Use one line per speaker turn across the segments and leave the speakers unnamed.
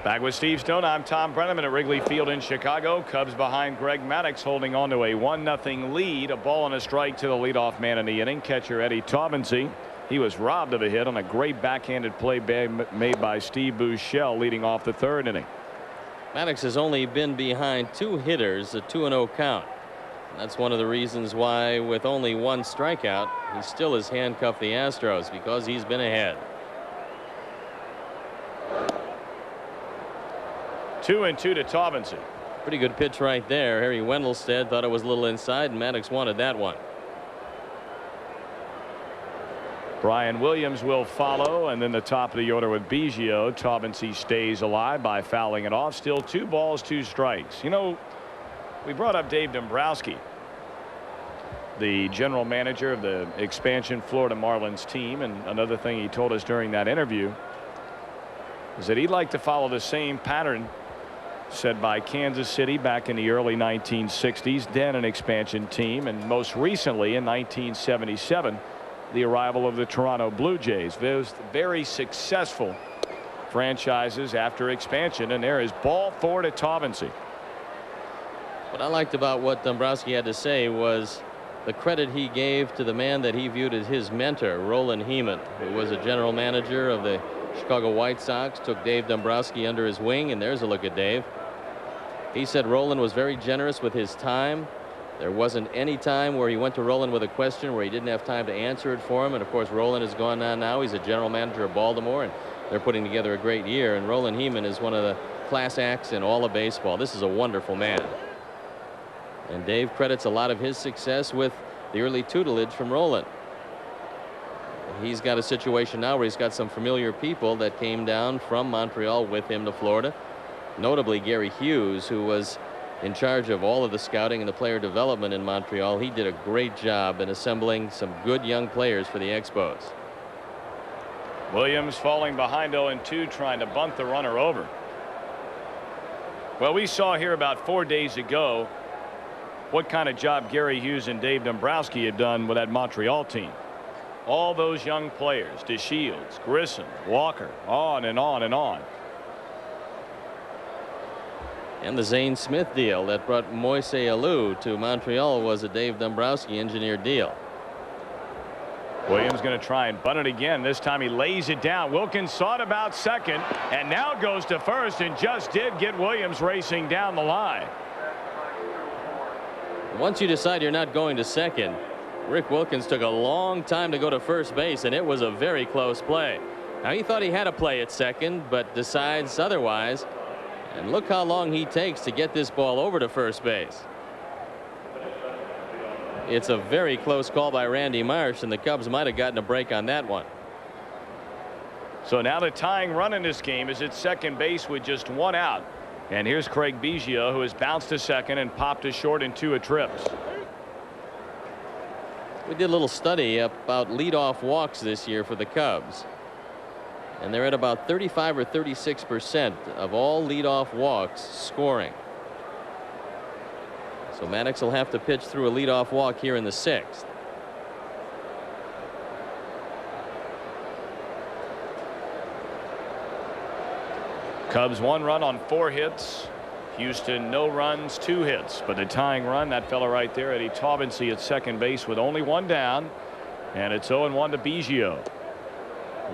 Back with Steve Stone, I'm Tom Brenneman at Wrigley Field in Chicago. Cubs behind Greg Maddux holding on to a 1-0 lead. A ball and a strike to the leadoff man in the inning. Catcher Eddie Taubensee. He was robbed of a hit on a great backhanded play made by Steve Buechele leading off the third inning.
Maddux has only been behind 2 hitters, a 2-0 count. That's one of the reasons why, with only 1 strikeout, he still has handcuffed the Astros, because he's been ahead.
2-2 to Taubensee.
Pretty good pitch right there. Harry Wendelstedt thought it was a little inside, and Maddux wanted that one.
Brian Williams will follow, and then the top of the order with Biggio. Taubensee stays alive by fouling it off. Still 2 balls, 2 strikes. You know, we brought up Dave Dombrowski, the general manager of the expansion Florida Marlins team, and another thing he told us during that interview is that he'd like to follow the same pattern set by Kansas City back in the early 1960s, then an expansion team, and most recently in 1977 the arrival of the Toronto Blue Jays. Those very successful franchises after expansion, and there is ball 4 to Taubensee.
What I liked about what Dombrowski had to say was the credit he gave to the man that he viewed as his mentor, Roland Heeman, who was a general manager of the Chicago White Sox, took Dave Dombrowski under his wing, and there's a look at Dave. He said Roland was very generous with his time. There wasn't any time where he went to Roland with a question where he didn't have time to answer it for him. And of course, Roland has gone on now. He's a general manager of Baltimore, and they're putting together a great year. And Roland Heeman is one of the class acts in all of baseball. This is a wonderful man. And Dave credits a lot of his success with the early tutelage from Roland. He's got a situation now where he's got some familiar people that came down from Montreal with him to Florida, notably Gary Hughes, who was in charge of all of the scouting and the player development in Montreal. He did a great job in assembling some good young players for the Expos.
Williams falling behind 0-2, trying to bunt the runner over. Well, we saw here about 4 days ago what kind of job Gary Hughes and Dave Dombrowski had done with that Montreal team. All those young players, DeShields, Grissom, Walker, on and on and on.
And the Zane Smith deal that brought Moise Alou to Montreal was a Dave Dombrowski engineered deal.
Williams going to try and bunt it again. This time he lays it down. Wilkins saw it about second and now goes to first, and just did get Williams racing down the line.
Once you decide you're not going to second, Rick Wilkins took a long time to go to first base, and it was a very close play. Now, he thought he had a play at second, but decides otherwise. And look how long he takes to get this ball over to first base. It's a very close call by Randy Marsh, and the Cubs might have gotten a break on that one.
So now the tying run in this game is at second base with just 1 out. And here's Craig Biggio, who has bounced to second and popped to short in 2 trips.
We did a little study about leadoff walks this year for the Cubs, and they're at about 35 or 36% of all leadoff walks scoring. So Maddux will have to pitch through a leadoff walk here in the 6th.
Cubs 1 run on 4 hits. Houston no runs, 2 hits. But the tying run, that fella right there, Eddie Taubensee at second base with only 1 down. And it's 0-1 to Biggio.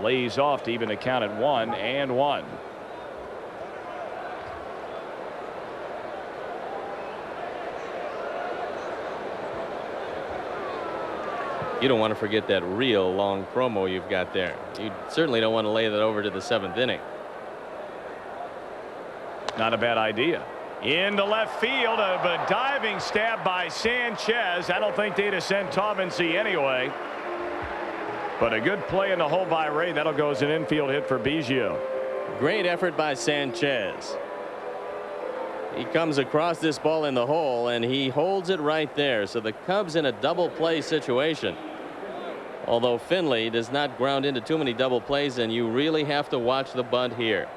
Lays off to even the count at 1-1.
You don't want to forget that real long promo you've got there. You certainly don't want to lay that over to the 7th inning.
Not a bad idea. Into left field, a diving stab by Sanchez. I don't think they'd have sent Taubensee anyway. But a good play in the hole by Rey. That'll go as an infield hit for Biggio.
Great effort by Sanchez. He comes across this ball in the hole, and he holds it right there. So the Cubs in a double play situation. Although Finley does not ground into too many double plays, and you really have to watch the bunt here.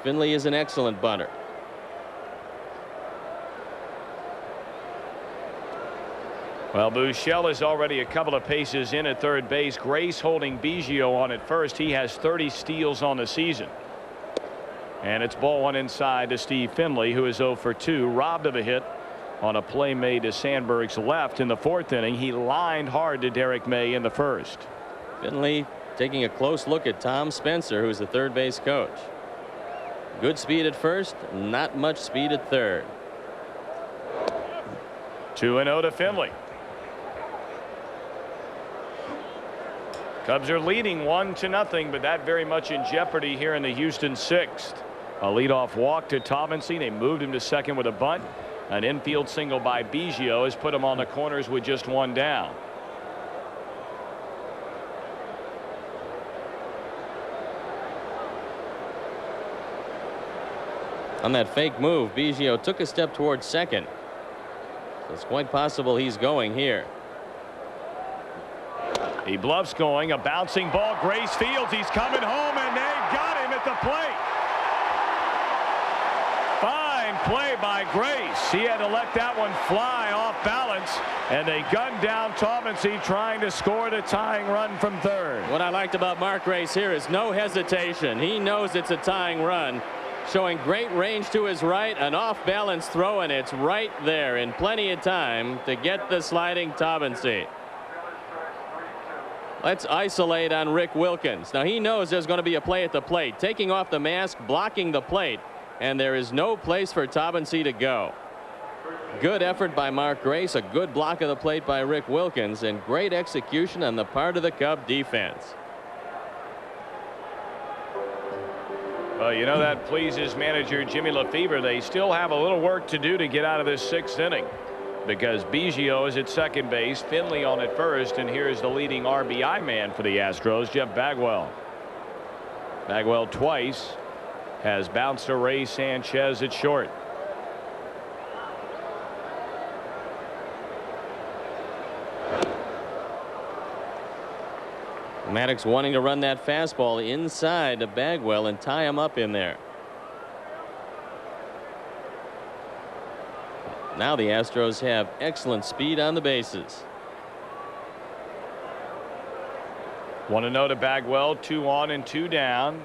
Finley is an excellent bunter.
Well, Buechele is already a couple of paces in at third base. Grace holding Biggio on at first. He has 30 steals on the season. And it's ball one inside to Steve Finley, who is 0 for 2, robbed of a hit on a play made to Sandberg's left in the 4th inning. He lined hard to Derek May in the 1st.
Finley taking a close look at Tom Spencer, who's the third base coach. Good speed at first, not much speed at third.
2-0 to Finley. Cubs are leading 1-0, but that very much in jeopardy here in the Houston 6th. A leadoff walk to Taubensee. They moved him to second with a bunt. An infield single by Biggio has put him on the corners with just one down.
On that fake move, Biggio took a step towards second. So it's quite possible he's going here.
He bluffs going. A bouncing ball. Grace Fields. He's coming home, and they got him at the plate. Fine play by Grace. He had to let that one fly off balance, and they gunned down Taubensee trying to score the tying run from third.
What I liked about Mark Grace here is no hesitation. He knows it's a tying run. Showing great range to his right, an off-balance throw, and it's right there in plenty of time to get the sliding Taubensee. Let's isolate on Rick Wilkins. Now he knows there's going to be a play at the plate, taking off the mask, blocking the plate, and there is no place for Taubensee to go. Good effort by Mark Grace, a good block of the plate by Rick Wilkins, and great execution on the part of the Cub defense.
Well, you know that pleases manager Jimmy Lefebvre. They still have a little work to do to get out of this 6th inning, because Biggio is at second base, Finley on at first, and here's the leading RBI man for the Astros, Jeff Bagwell. Bagwell twice has bounced to Rey Sanchez at short.
Maddux wanting to run that fastball inside to Bagwell and tie him up in there. Now the Astros have excellent speed on the bases.
1-0 to Bagwell, 2 on and 2 down.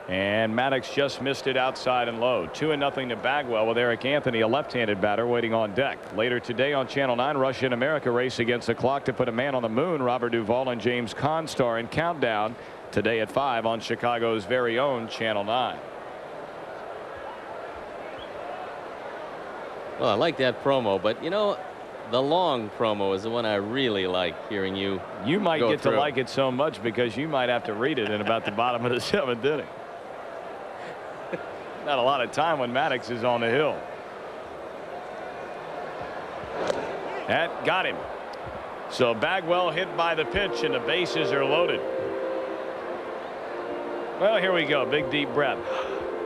And Maddux just missed it outside and low. 2-0 to Bagwell with Eric Anthony, a left-handed batter, waiting on deck. Later today on Channel 9, Russia and America race against the clock to put a man on the moon. Robert Duvall and James Conn star in Countdown today at 5 on Chicago's very own Channel 9.
Well, I like that promo, but you know, the long promo is the one I really like hearing you.
You might
go
get
through.
to like it so much because you might have to read it in about the bottom of the 7th inning. Not a lot of time when Maddux is on the hill. That got him. So Bagwell hit by the pitch, and the bases are loaded. Well, here we go. Big deep breath.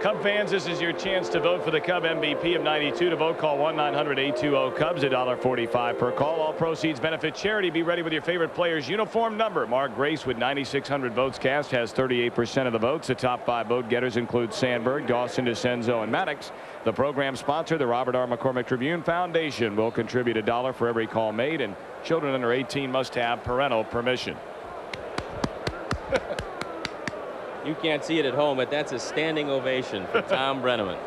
Cub fans, this is your chance to vote for the Cub MVP of '92. To vote, call 1-900-820-CUBS, $1.45 per call. All proceeds benefit charity. Be ready with your favorite player's uniform number. Mark Grace, with 9,600 votes cast, has 38% of the votes. The top 5 vote getters include Sandberg, Dawson, DeCenzo, and Maddux. The program sponsor, the Robert R. McCormick Tribune Foundation, will contribute $1 for every call made, and children under 18 must have parental permission.
You can't see it at home, but that's a standing ovation for Tom Brenneman.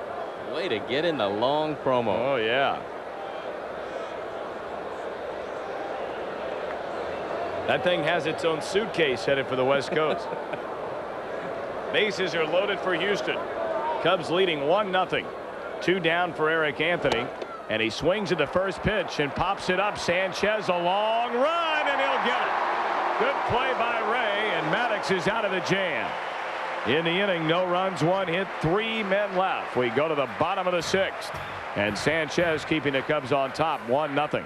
Way to get in the long promo.
Oh, yeah. That thing has its own suitcase headed for the West Coast. Bases are loaded for Houston. Cubs leading 1-0. 2 down for Eric Anthony. And he swings at the first pitch and pops it up. Sanchez, a long run, and he'll get it. Good play by Ray, and Maddux is out of the jam. In the inning, no runs, 1 hit, 3 men left. We go to the bottom of the 6th, and Sanchez keeping the Cubs on top, 1-0.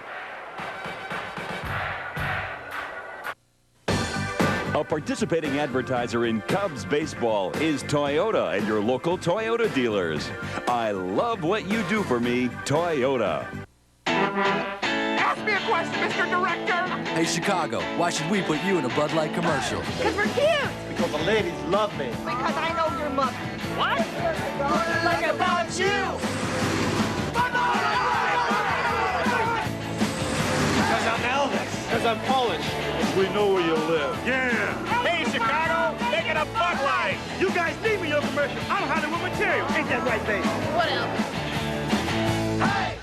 A participating advertiser in Cubs baseball is Toyota and your local Toyota dealers. I love what you do for me, Toyota.
Ask me a question, Mr. Director.
Hey, Chicago, why should we put you in a Bud Light commercial?
Because we're cute.
Because the ladies love me.
Because I know your mother. What? Like about you.
Because I'm Elvis. Because I'm Polish.
We know where you live.
Yeah.
Hey, Chicago, make it
get a Bud Light. You guys need me your commercial. I'm Hollywood material. Ain't that right, baby?
What else?
Hey!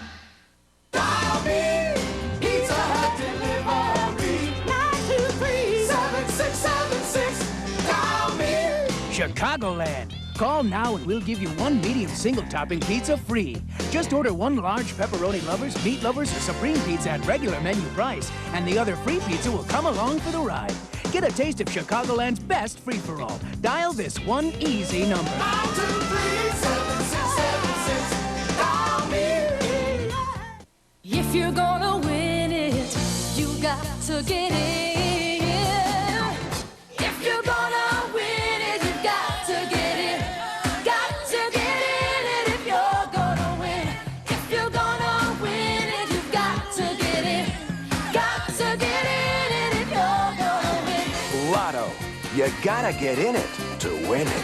Dial me. Pizza Hut delivery. 923-7676. Dial me.
Chicagoland. Call now and we'll give you one medium single-topping pizza free. Just order one large pepperoni lovers, meat lovers, or supreme pizza at regular menu price, and the other free pizza will come along for the ride. Get a taste of Chicagoland's best free-for-all. Dial this one easy number.
923-7676. Dial me.
If you're gonna win it, you got to get in. If you're gonna win it, you got to get in. Got to get in it if you're gonna win. If you're gonna win it, you got to get in. Got to get in it if you're gonna win.
Lotto. You gotta get in it to win it.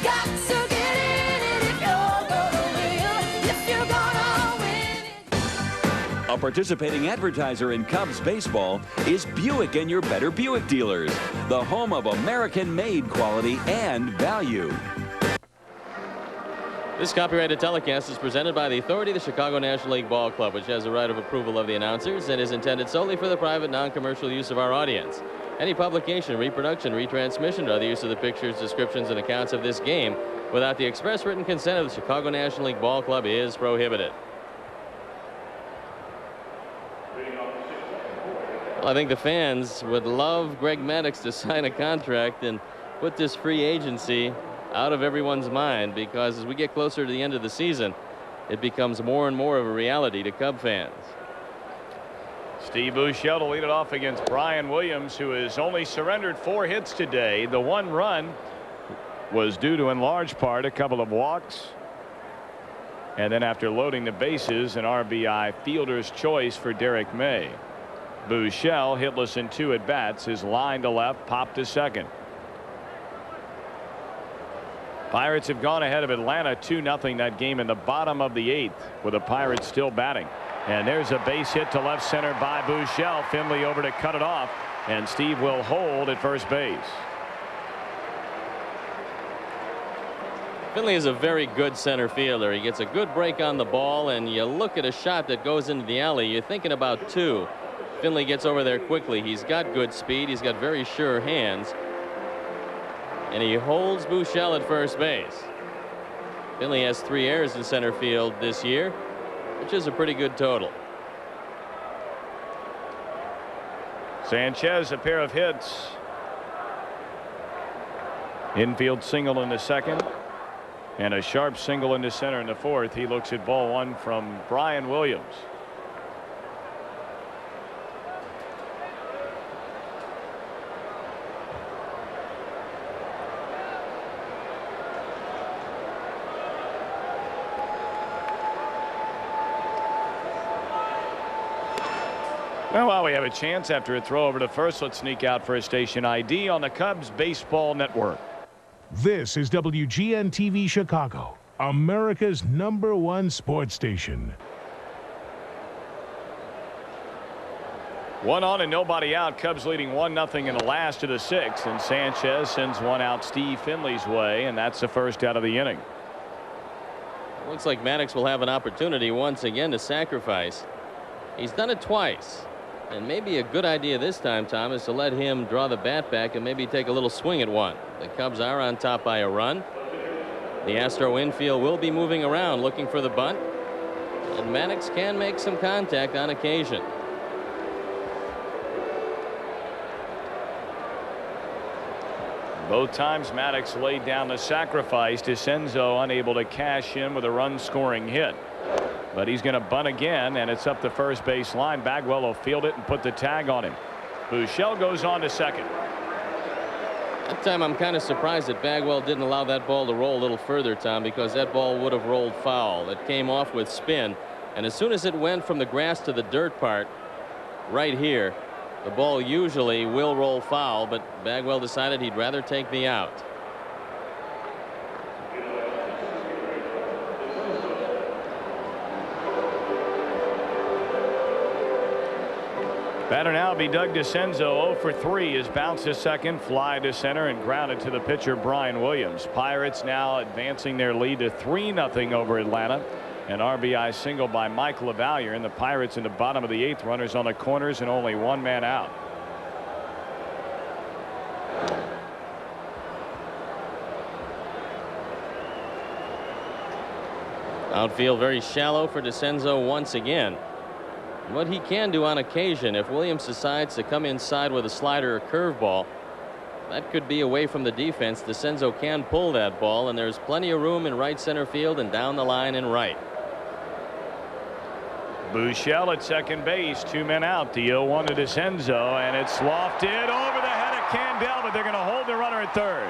Got to get in it if you're gonna win. If you're gonna win it.
A participating advertiser in Cubs baseball is Buick and your better Buick dealers, the home of American-made quality and value.
This copyrighted telecast is presented by the authority of the Chicago National League Ball Club, which has the right of approval of the announcers and is intended solely for the private, non-commercial use of our audience. Any publication, reproduction, retransmission, or other use of the pictures, descriptions, and accounts of this game without the express written consent of the Chicago National League Ball Club is prohibited. Well, I think the fans would love Greg Maddux to sign a contract and put this free agency out of everyone's mind, because as we get closer to the end of the season, it becomes more and more of a reality to Cub fans.
Steve Buechele to lead it off against Brian Williams, who has only surrendered 4 hits today. The 1 run was due to, in large part, a couple of walks. And then after loading the bases, an RBI fielder's choice for Derek May. Buechele hitless in 2 at-bats. His line to left, popped to second. Pirates have gone ahead of Atlanta 2-0 that game in the bottom of the 8th, with the Pirates still batting. And there's a base hit to left center by Buechele. Finley over to cut it off, and Steve will hold at first base.
Finley is a very good center fielder. He gets a good break on the ball, and you look at a shot that goes into the alley, you're thinking about 2. Finley gets over there quickly. He's got good speed. He's got very sure hands. And he holds Buechele at first base. Finley has 3 errors in center field this year, which is a pretty good total.
Sanchez, a pair of hits. Infield single in the second, and a sharp single into center in the 4th. He looks at ball 1 from Brian Williams. Well, while we have a chance after a throw over to first, let's sneak out for a station ID on the Cubs Baseball Network.
This is WGN-TV Chicago, America's #1 sports station.
1 on and nobody out. Cubs leading 1-0 in the last of the 6th, and Sanchez sends one out Steve Finley's way, and that's the first out of the inning.
Looks like Maddux will have an opportunity once again to sacrifice. He's done it twice. And maybe a good idea this time, Tom, is to let him draw the bat back and maybe take a little swing at one. The Cubs are on top by a run. The Astro infield will be moving around looking for the bunt. And Maddux can make some contact on occasion.
Both times Maddux laid down the sacrifice. DeCenzo unable to cash in with a run-scoring hit. But he's going to bunt again, and it's up the first base line. Bagwell will field it and put the tag on him. Buechele goes on to second.
That time I'm kind of surprised that Bagwell didn't allow that ball to roll a little further, Tom, because that ball would have rolled foul. It came off with spin, and as soon as it went from the grass to the dirt part right here, the ball usually will roll foul, but Bagwell decided he'd rather take the out.
Batter now be Doug DeCenzo. 0 for 3 is bounce to second, fly to center, and grounded to the pitcher Brian Williams. Pirates now advancing their lead to 3-0 over Atlanta. An RBI single by Mike LaValliere, and the Pirates in the bottom of the 8th. Runners on the corners and only one man out.
Outfield very shallow for DeCenzo once again. What he can do on occasion, if Williams decides to come inside with a slider or curveball, that could be away from the defense. DeCenzo can pull that ball, and there's plenty of room in right center field and down the line in right.
Buechele at second base, 2 men out. The 0-1 to DeCenzo, and it's lofted over the head of Candel, but they're going to hold the runner at third.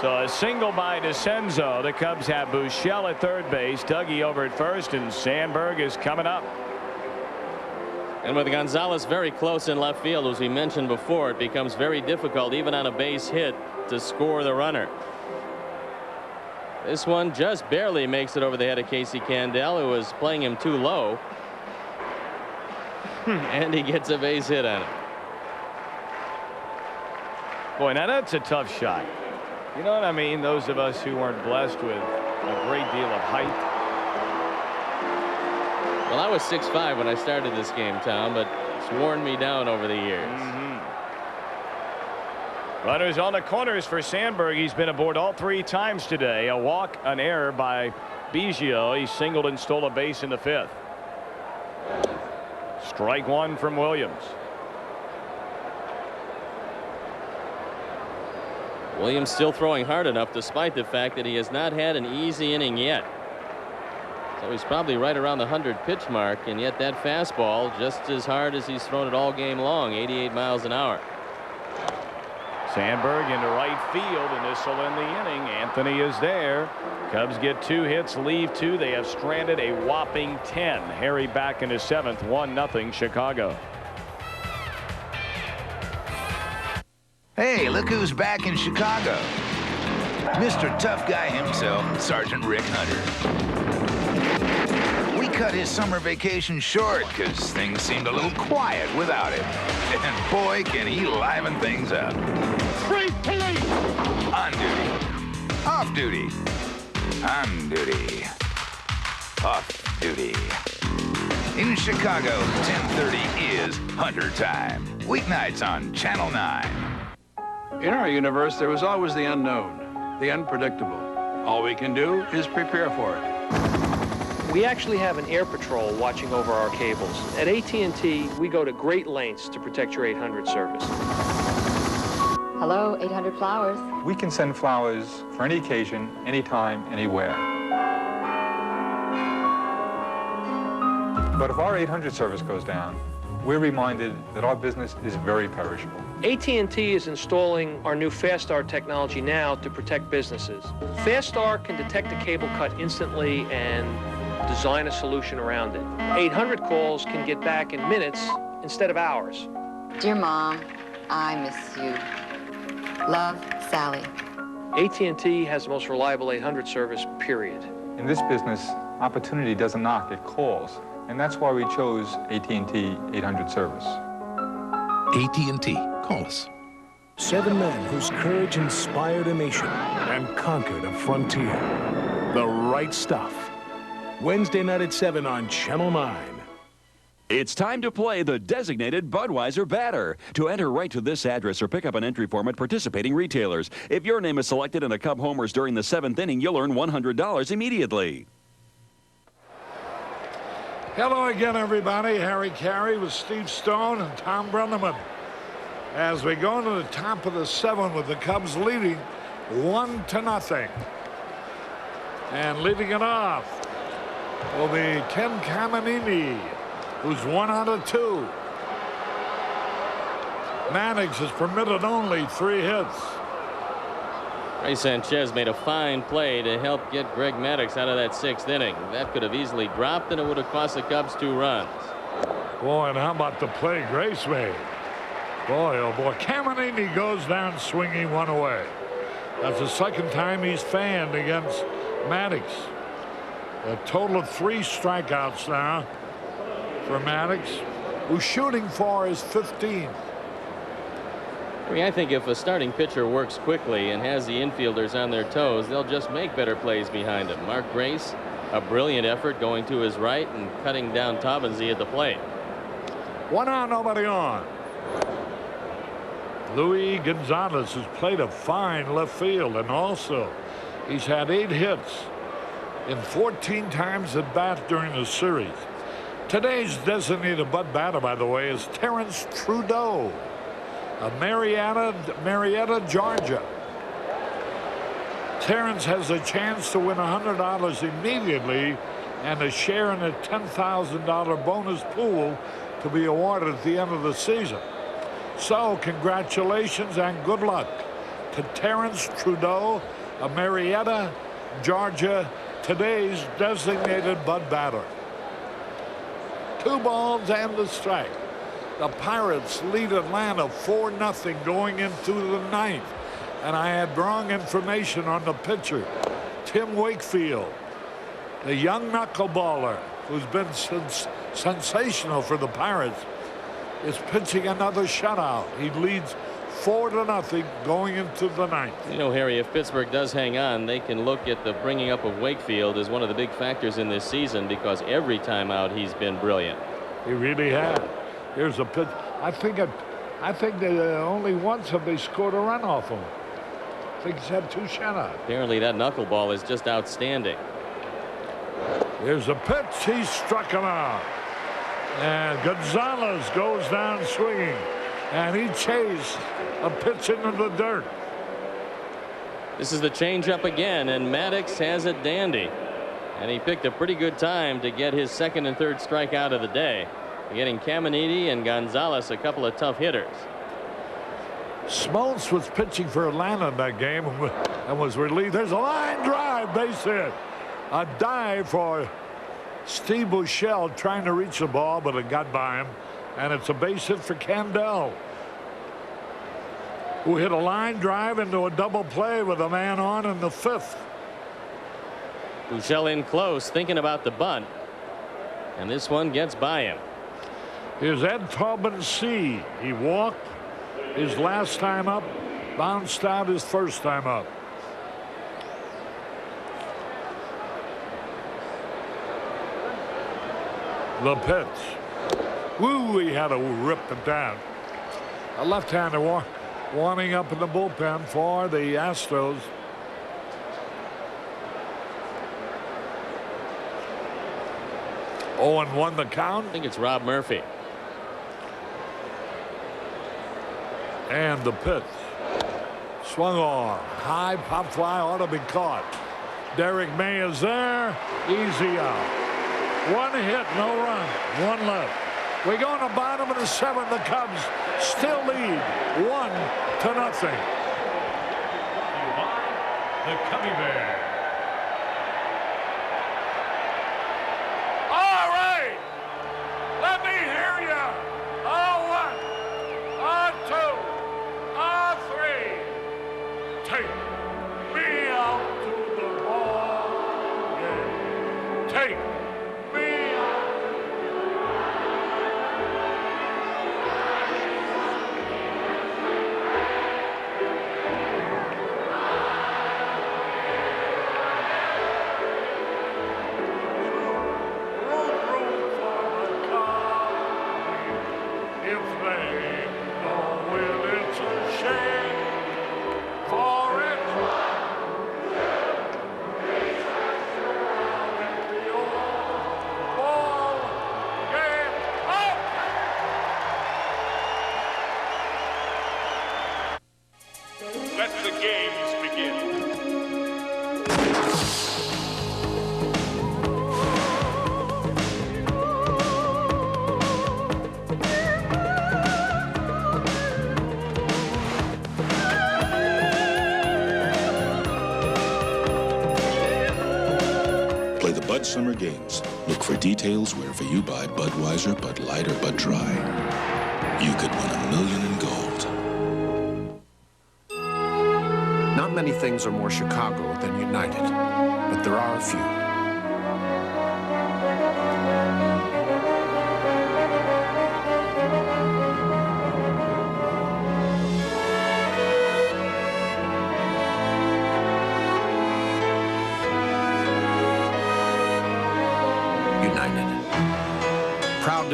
So a single by DeCenzo. The Cubs have Buechele at third base, Dougie over at first, and Sandberg is coming up.
And with Gonzalez very close in left field, as we mentioned before, it becomes very difficult, even on a base hit, to score the runner. This one just barely makes it over the head of Casey Candel, who was playing him too low. And he gets a base hit on it.
Boy, now that's a tough shot. You know what I mean? Those of us who weren't blessed with a great deal of height.
Well, I was 6'5" when I started this game, Tom, but it's worn me down over the years.
Runners on the corners for Sandberg. He's been aboard all 3 times today. A walk, an error by Biggio. He singled and stole a base in the 5th. Strike 1 from Williams.
Williams still throwing hard enough despite the fact that he has not had an easy inning yet. So he's probably right around the 100-pitch mark, and yet that fastball just as hard as he's thrown it all game long, 88 miles an hour.
Sandberg into right field, and this will end the inning. Anthony is there. Cubs get 2 hits, leave 2. They have stranded a whopping 10. Harry back in his 7th, 1-0 Chicago.
Hey, look who's back in Chicago. Mr. Tough Guy himself, Sergeant Rick Hunter. We cut his summer vacation short because things seemed a little quiet without him. And boy, can he liven things up.
Free police!
On duty. Off duty. On duty. Off duty. In Chicago, 10:30 is Hunter time. Weeknights on Channel 9.
In our universe, there was always the unknown, the unpredictable. All we can do is prepare for it.
We actually have an air patrol watching over our cables. At AT&T, we go to great lengths to protect your 800 service.
Hello, 800 Flowers.
We can send flowers for any occasion, anytime, anywhere. But if our 800 service goes down, we're reminded that our business is very perishable.
AT&T is installing our new FastStar technology now to protect businesses. FastStar can detect a cable cut instantly and design a solution around it. 800 calls can get back in minutes instead of hours.
Dear Mom, I miss you. Love, Sally.
AT&T has the most reliable 800 service, period.
In this business, opportunity doesn't knock, it calls. And that's why we chose AT&T 800 service.
AT&T. Call us. 7 men whose courage inspired a nation and conquered a frontier. The Right Stuff. Wednesday night at 7 on Channel 9.
It's time to play the designated Budweiser batter. To enter, write to this address or pick up an entry form at participating retailers. If your name is selected and a Cub homers during the 7th inning, you'll earn $100 immediately.
Hello again, everybody. Harry Carey with Steve Stone and Tom Brenneman. As we go into the top of the 7th with the Cubs leading 1-0. And leading it off will be Ken Caminiti, who's 1 out of 2. Maddux has permitted only 3 hits.
Rey Sanchez made a fine play to help get Greg Maddux out of that 6th inning. That could have easily dropped, and it would have cost the Cubs 2 runs.
Boy, and how about the play Grace made? Boy, oh boy. Caminiti goes down swinging 1 away. That's the 2nd time he's fanned against Maddux. A total of 3 strikeouts now for Maddux. who's shooting for his 15th.
I mean, I think if a starting pitcher works quickly and has the infielders on their toes, they'll just make better plays behind him. Mark Grace, a brilliant effort going to his right and cutting down Taubensee at the plate.
1 out, nobody on. Luis Gonzalez has played a fine left field, and also he's had 8 hits in 14 times at bat during the series. Today's designated butt batter, by the way, is Terrence Trudeau of Marietta, Georgia. Terrence has a chance to win $100 immediately and a share in a $10,000 bonus pool to be awarded at the end of the season. So congratulations and good luck to Terrence Trudeau of Marietta, Georgia, today's designated butt batter. 2 balls and a strike. The Pirates lead Atlanta 4-0 going into the 9th. And I had wrong information on the pitcher, Tim Wakefield, the young knuckleballer who's been sensational for the Pirates, is pitching another shutout. He leads 4-0 going into the 9th.
You know, Harry, if Pittsburgh does hang on, they can look at the bringing up of Wakefield as one of the big factors in this season, because every time out he's been brilliant.
He really has. Here's a pitch. I think they only once have they scored a run off him. I think he's had 2 shutouts.
Apparently that knuckleball is just outstanding.
Here's a pitch. He struck him out. And Gonzalez goes down swinging. And he chased a pitch into the dirt.
This is the changeup again, and Maddux has it dandy. And he picked a pretty good time to get his 2nd and 3rd strikeout of the day, getting Caminiti and Gonzalez a couple of tough hitters.
Smoltz was pitching for Atlanta in that game and was relieved. There's a line drive, base hit. A dive for Steve Buechele, trying to reach the ball, but it got by him. And it's a base hit for Candel, who hit a line drive into a double play with a man on in the 5th.
Buechele in close, thinking about the bunt. And this one gets by him.
Here's Ed Taubensee. He walked his last time up, bounced out his first time up. The pitch. Woo, he had to rip it down. A left-hander warming up in the bullpen for the Astros. Oh, and 1 the count.
I think it's Rob Murphy.
And the pitch. Swung on. High pop fly, ought to be caught. Derek May is there. Easy out. 1 hit, no run. 1 left. We go in the bottom of the 7th. The Cubs still lead 1-0.
The Cubby Bear.
All right. Let me hear you. 1, 2, 3. Take me out to the ball game. Take me out.
Let the games begin.
Play the Bud Summer Games. Look for details wherever you buy Budweiser, Bud Light, or Bud Dry. You could win $1 million in gold.
Not many things are more Chicago than United, but there are a few.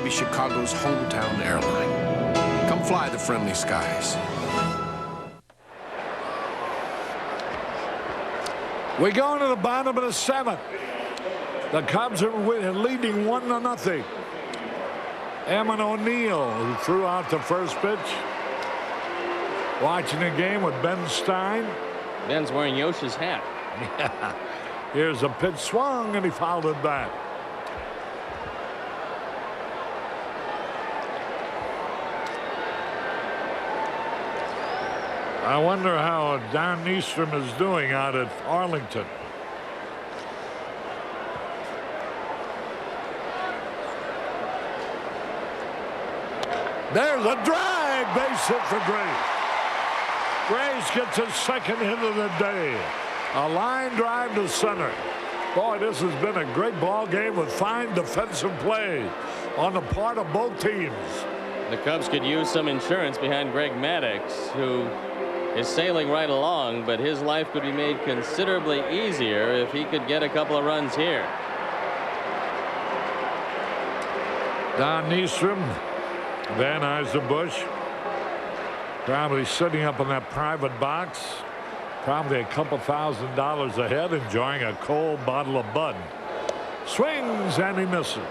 be Chicago's hometown airline. Come fly the friendly skies.
We go into the bottom of the 7th. The Cubs are leading 1-0. Emin O'Neill, who threw out the first pitch. Watching the game with Ben Stein.
Ben's wearing Yoshi's hat.
Yeah. Here's a pitch swung, and he fouled it back. I wonder how Don Nystrom is doing out at Arlington. There's a drive, base hit for Grace. Grace gets his second hit of the day. A line drive to center. Boy, this has been a great ball game with fine defensive play on the part of both teams.
The Cubs could use some insurance behind Greg Maddux, who is sailing right along, but his life could be made considerably easier if he could get a couple of runs here.
Don Nystrom, Van Eisenbusch, probably sitting up in that private box, probably a couple $1,000s ahead, enjoying a cold bottle of Bud. Swings and he misses.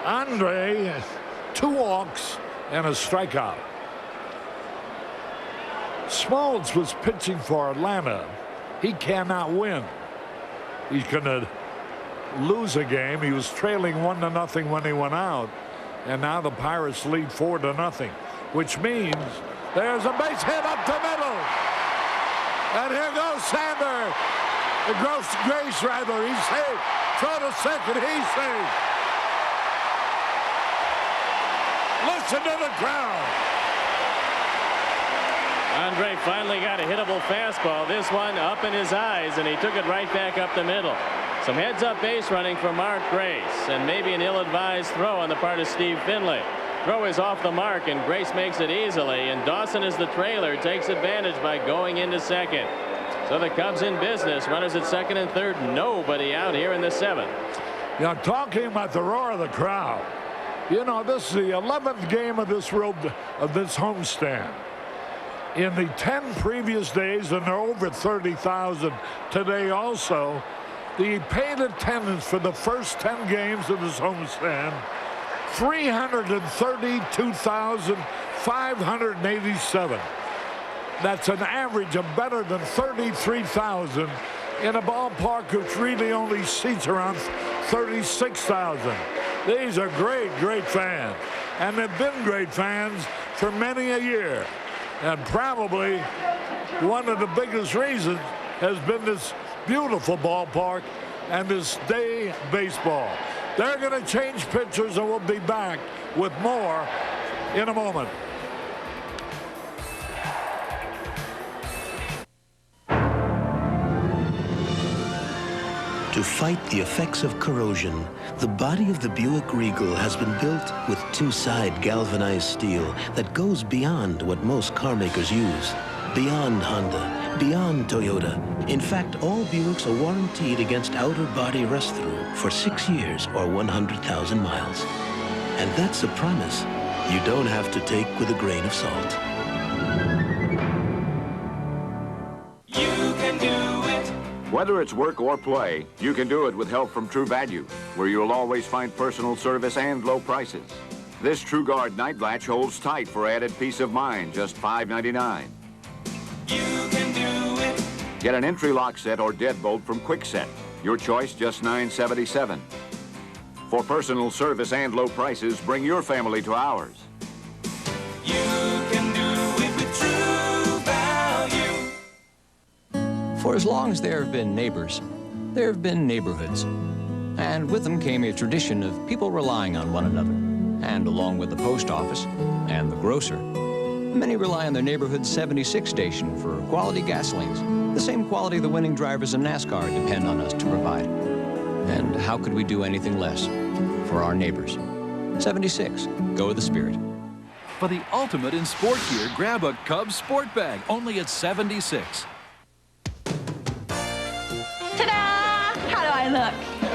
Andre, 2 walks and a strikeout. Smoltz was pitching for Atlanta. He cannot win. He's going to lose a game. He was trailing 1-0 when he went out, and now the Pirates lead 4-0, which means there's a base hit up the middle. And here goes Sandberg. The Grace rather. He's safe. Throw to second. He's safe. Listen to the crowd.
Andre finally got a hittable fastball. This one up in his eyes, and he took it right back up the middle. Some heads-up base running for Mark Grace, and maybe an ill-advised throw on the part of Steve Finley. Throw is off the mark, and Grace makes it easily, and Dawson, as the trailer, takes advantage by going into second. So the Cubs in business. Runners at second and third. Nobody out here in the 7th.
You know, talking about the roar of the crowd, you know, this is the 11th game of this homestand. In the 10 previous days, and there are over 30,000 today also, the paid attendance for the first 10 games of this homestand, 332,587. That's an average of better than 33,000 in a ballpark which really only seats around 36,000. These are great, great fans. And they've been great fans for many a year. And probably one of the biggest reasons has been this beautiful ballpark and this day baseball. They're going to change pitchers, and we'll be back with more in a moment.
To fight the effects of corrosion, the body of the Buick Regal has been built with two-side galvanized steel that goes beyond what most car makers use. Beyond Honda, beyond Toyota. In fact, all Buicks are warranted against outer body rust-through for 6 years or 100,000 miles. And that's a promise you don't have to take with a grain of salt.
Whether it's work or play, you can do it with help from True Value, where you'll always find personal service and low prices. This True Guard night latch holds tight for added peace of mind, just $5.99. You can do it. Get an entry lock set or deadbolt from Kwikset. Your choice, just $9.77. For personal service and low prices, bring your family to ours.
You can do it with True Value.
For as long as there have been neighbors, there have been neighborhoods. And with them came a tradition of people relying on one another. And along with the post office and the grocer, many rely on their neighborhood 76 station for quality gasolines, the same quality the winning drivers in NASCAR depend on us to provide. And how could we do anything less for our neighbors? 76, go with the spirit.
For the ultimate in sport gear, grab a Cubs sport bag, only at 76.
Ta-da! How do I look?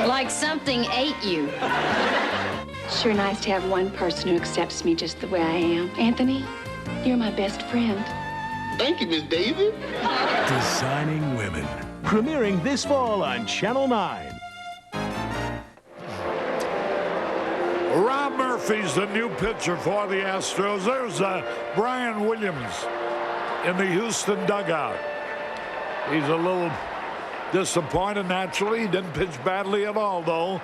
Like something ate you.
Sure nice to have one person who accepts me just the way I am. Anthony, you're my best friend.
Thank you, Miss David.
Designing Women. Premiering this fall on Channel 9.
Rob Murphy's the new pitcher for the Astros. There's Brian Williams in the Houston dugout. He's a little disappointed, naturally. He didn't pitch badly at all, though.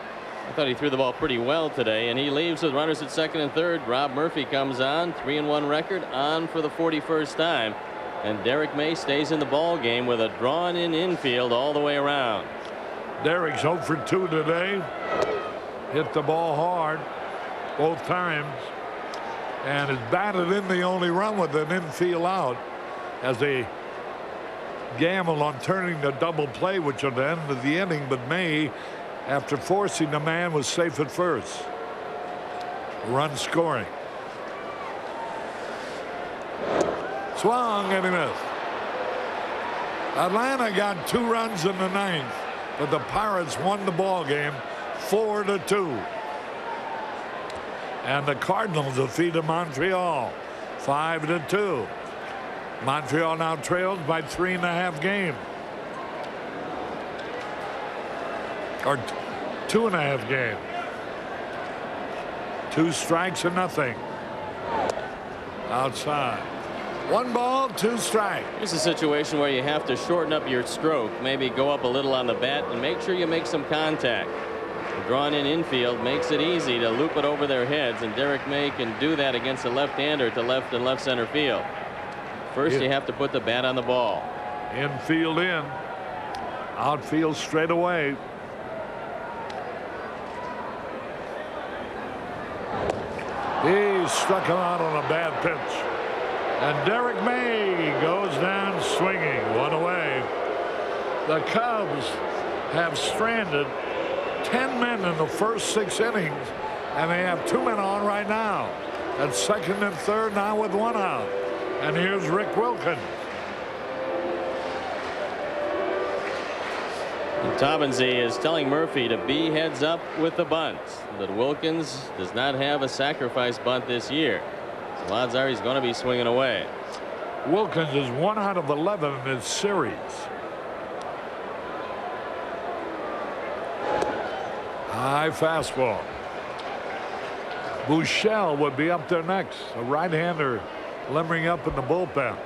I thought he threw the ball pretty well today, and he leaves with runners at second and third. Rob Murphy comes on, 3-1 record, on for the 41st time. And Derek May stays in the ball game with a drawn-in infield all the way around.
Derek's 0 for 2 today. Hit the ball hard both times. And has batted in the only run with an infield out as they gamble on turning the double play, which at the end of the inning, but May, after forcing the man, was safe at first. Run scoring. Swung and he missed. Atlanta got 2 runs in the 9th, but the Pirates won the ball game 4-2. And the Cardinals defeated Montreal 5-2. Montreal now trails by 3.5 games. Or 2.5 games. 2 strikes and nothing. Outside. 1 ball, 2 strikes.
Here's a situation where you have to shorten up your stroke, maybe go up a little on the bat and make sure you make some contact. The drawn-in infield makes it easy to loop it over their heads, and Derek May can do that against a left-hander to left and left center field. First, you have to put the bat on the ball.
Infield in. Outfield straight away. He struck him out on a bad pitch. And Derek May goes down swinging. 1 away. The Cubs have stranded 10 men in the first 6 innings, and they have 2 men on right now. At second and third now with 1 out. And here's Rick Wilkins.
Taubensee is telling Murphy to be heads up with the bunt. But Wilkins does not have a sacrifice bunt this year. So odds are he's going to be swinging away.
Wilkins is 1 out of 11 in this series. High fastball. Buechele would be up there next. A right-hander limbering up in the bullpen.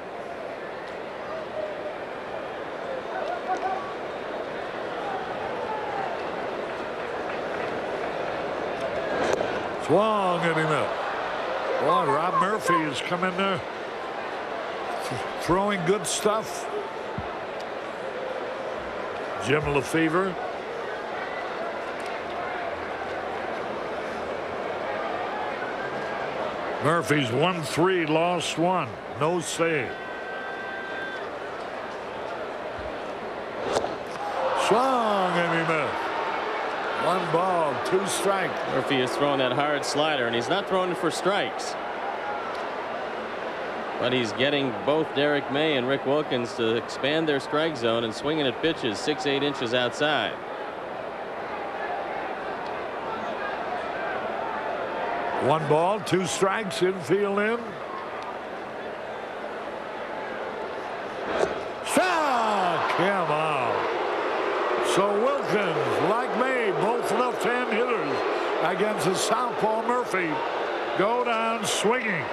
Swung and he missed. Boy, Rob Murphy has come in there throwing good stuff. Jim Lefevre. Murphy's 1-3, lost 1. No save. Swung and he missed. 1 ball, 2 strikes.
Murphy is throwing that hard slider, and he's not throwing it for strikes. But he's getting both Derek May and Rick Wilkins to expand their strike zone and swinging at pitches 6-8 inches outside.
One ball, 2 strikes, infield in. Struck him out. So Wilkins, like May, both left-hand hitters against the southpaw Murphy, go down swinging.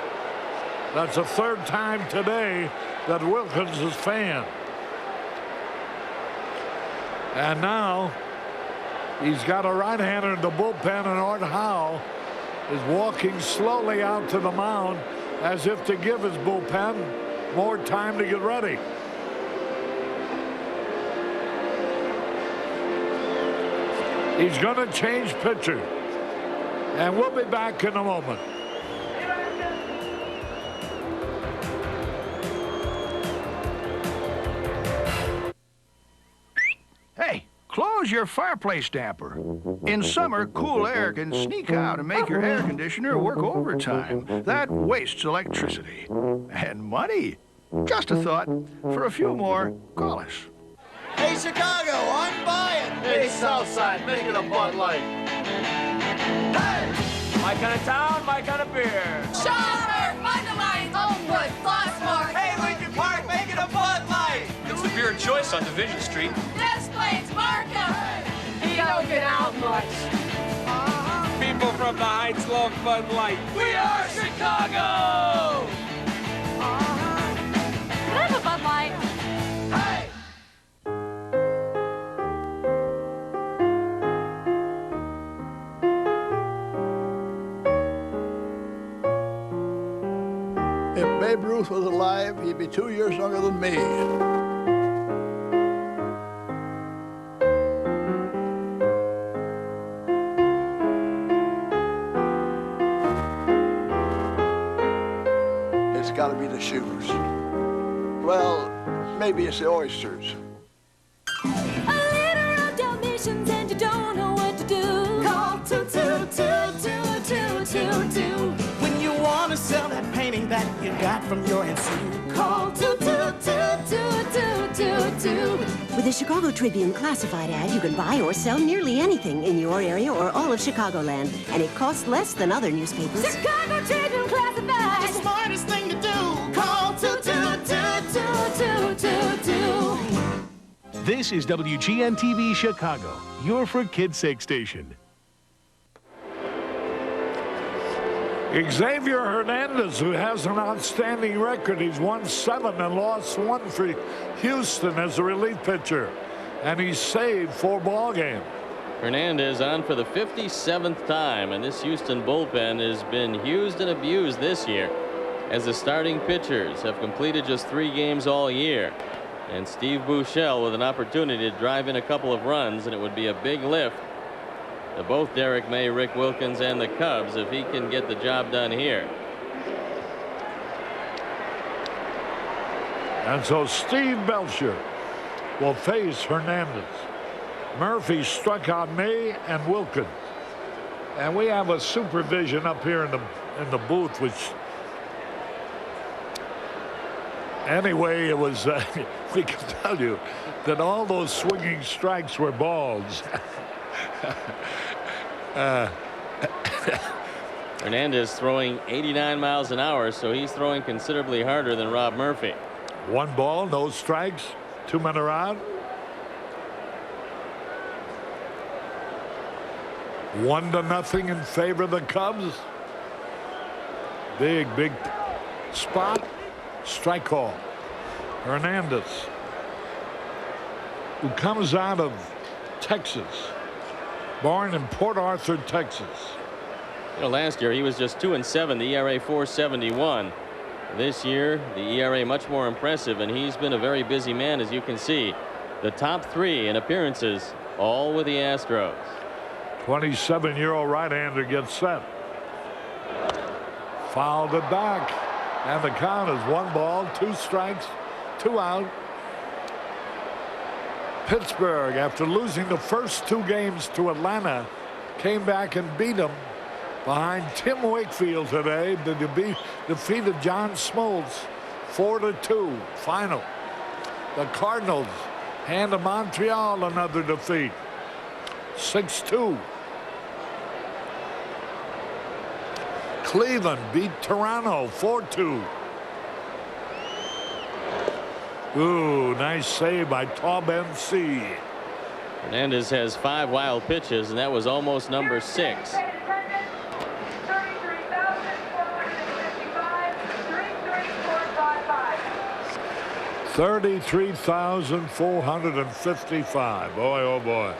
That's the 3rd time today that Wilkins is fanned. And now he's got a right-hander in the bullpen, and Art Howe is walking slowly out to the mound as if to give his bullpen more time to get ready. He's going to change pitcher, and we'll be back in a moment.
Hey, close your fireplace damper. In summer, cool air can sneak out and make your air conditioner work overtime. That wastes electricity and money. Just a thought. For a few more, call us.
Hey, Chicago, I'm buying. Hey, Southside, make it a Bud Light. Hey,
My kind of town, my kind of beer.
Schaumburg, Bud Light, Homewood, Flossmoor.
Hey, Lincoln Park, make it a Bud Light. It's the beer of choice on Division Street.
This place, Markham. He don't get out much.
People from the Heights love Bud Light. We are Chicago!
Can I have a Bud Light?
Hey!
If Babe Ruth was alive, he'd be 2 years younger than me. It's got to be the shoes. Well, maybe it's the oysters.
A litter of Dalmatians and you don't know what to do. Call 2222222.
When you want to sell that painting that you got from your Aunt Sue.
Call 2222222.
With a Chicago Tribune classified ad, you can buy or sell nearly anything in your area or all of Chicagoland, and it costs less than other newspapers.
Chicago Tribune classified.
The smartest thing to do. Call
2222222.
This is WGN-TV Chicago, your for kids' sake station.
Xavier Hernandez, who has an outstanding record. He's won 7 and lost 1 for Houston as a relief pitcher. And he's saved 4 ball games.
Hernandez on for the 57th time, and this Houston bullpen has been used and abused this year, as the starting pitchers have completed just 3 games all year. And Steve Buechele with an opportunity to drive in a couple of runs, and it would be a big lift to both Derek May, Rick Wilkins, and the Cubs if he can get the job done here.
And so Steve Belcher will face Hernandez. Murphy struck out May and Wilkins. And we have a supervision up here in the booth, which anyway, it was we can tell you that all those swinging strikes were balls.
Hernandez throwing 89 miles an hour, so he's throwing considerably harder than Rob Murphy.
1 ball, no strikes, 2 men are out. 1-0 in favor of the Cubs. Big spot. Strike call. Hernandez, who comes out of Texas, born in Port Arthur, Texas.
You know, last year he was just 2-7, the ERA 4.71. This year the ERA much more impressive, and he's been a very busy man, as you can see. The top 3 in appearances, all with the Astros.
27-year-old right-hander gets set. Fouled it back, and the count is 1 ball, 2 strikes, 2 out. Pittsburgh, after losing the first 2 games to Atlanta, came back and beat them behind Tim Wakefield today. They defeated John Smoltz 4-2 final. The Cardinals hand to Montreal another defeat, 6-2. Cleveland beat Toronto 4-2. Ooh, nice save by Tauben C.
Hernandez has 5 wild pitches, and that was almost number 6.
33,455. Boy, oh boy.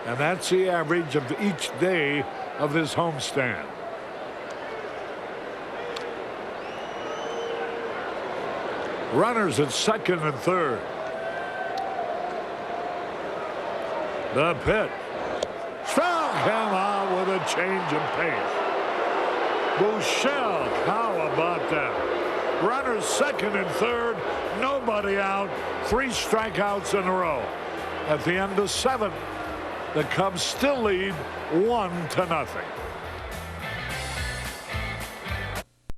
And that's the average of each day of his homestand. Runners at second and third. The pitch. Struck him out with a change of pace. Buechele, how about that? Runners second and third, nobody out, 3 strikeouts in a row. At the end of 7, the Cubs still lead 1-0.